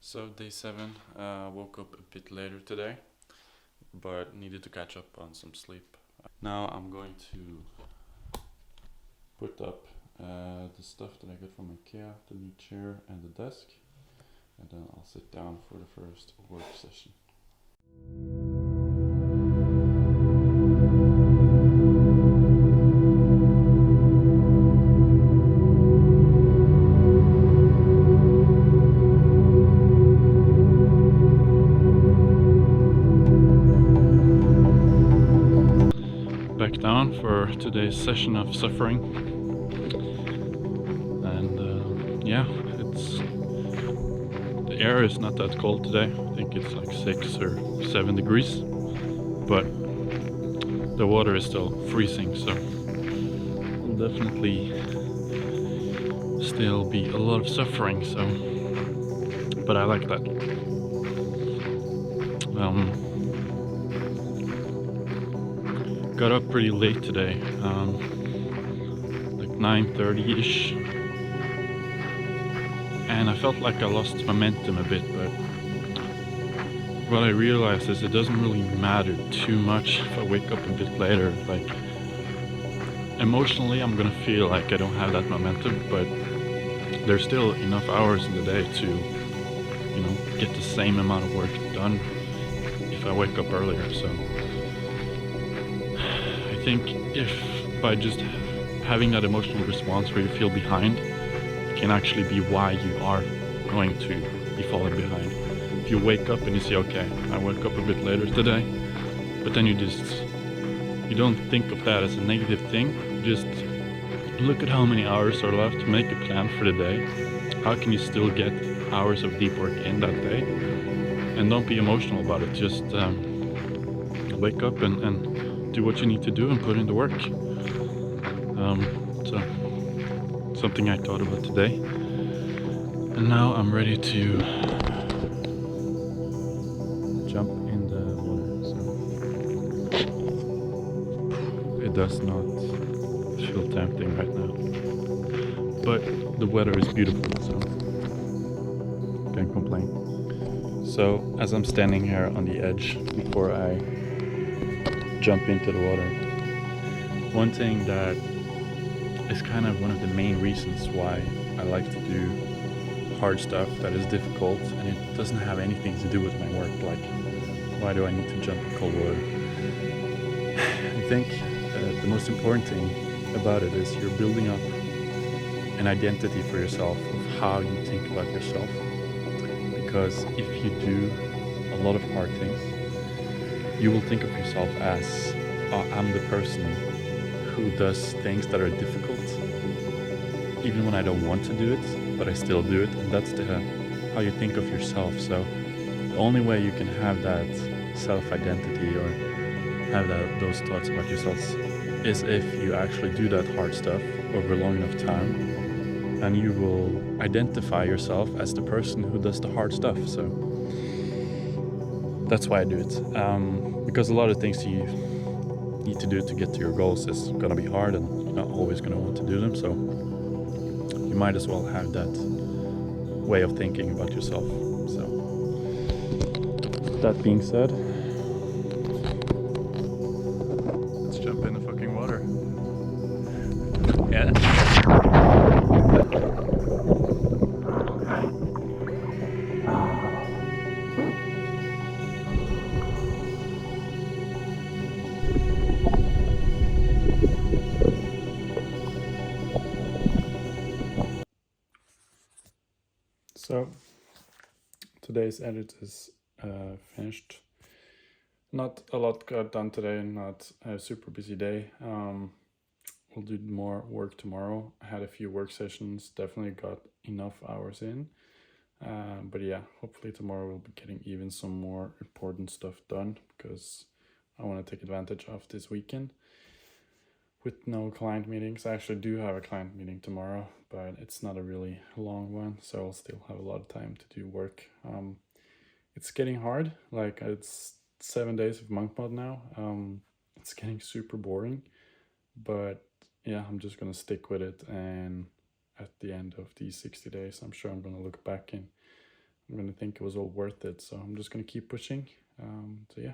So day 7, woke up a bit later today, but needed to catch up on some sleep. Now I'm going to put up the stuff that I got from IKEA, the new chair and the desk, and then I'll sit down for the first work session. Back down for today's session of suffering, and the air is not that cold today. I think it's like 6 or 7 degrees, but the water is still freezing, so will definitely still be a lot of suffering. But I like that. Got up pretty late today, like 9:30ish, and I felt like I lost momentum a bit, but what I realized is it doesn't really matter too much if I wake up a bit later. Like, emotionally I'm gonna feel like I don't have that momentum, but there's still enough hours in the day to, get the same amount of work done if I wake up earlier. So I think if by just having that emotional response where you feel behind can actually be why you are going to be falling behind. If you wake up and you say, okay, I woke up a bit later today, but then you don't think of that as a negative thing. Just look at how many hours are left to make a plan for the day. How can you still get hours of deep work in that day? And don't be emotional about it. Just wake up and do what you need to do and put in the work. So something I thought about today. And now I'm ready to jump in the water. So it does not feel tempting right now, but the weather is beautiful, so can't complain. So as I'm standing here on the edge before I jump into the water, one thing that is kind of one of the main reasons why I like to do hard stuff that is difficult, and it doesn't have anything to do with my work, like why do I need to jump in cold water? I think the most important thing about it is you're building up an identity for yourself of how you think about yourself. Because if you do a lot of hard things, you will think of yourself as, I'm the person who does things that are difficult, even when I don't want to do it, but I still do it. And that's how you think of yourself. So the only way you can have that self-identity or have those thoughts about yourself is if you actually do that hard stuff over a long enough time, and you will identify yourself as the person who does the hard stuff. So that's why I do it, because a lot of things you need to do to get to your goals is gonna be hard, and you're not always gonna want to do them. So you might as well have that way of thinking about yourself. So that being said, let's jump in the fucking water. Yeah. So today's edit is finished. Not a lot got done today, not a super busy day. We'll do more work tomorrow. I had a few work sessions, definitely got enough hours in. But yeah, hopefully tomorrow we'll be getting even some more important stuff done, because I want to take advantage of this weekend with no client meetings. I actually do have a client meeting tomorrow, but it's not a really long one, so I'll still have a lot of time to do work. It's getting hard. Like, it's 7 days of monk mode now. It's getting super boring, but yeah, I'm just gonna stick with it, and at the end of these 60 days, I'm sure I'm gonna look back and I'm I'm gonna think it was all worth it. So I'm just gonna keep pushing. So yeah.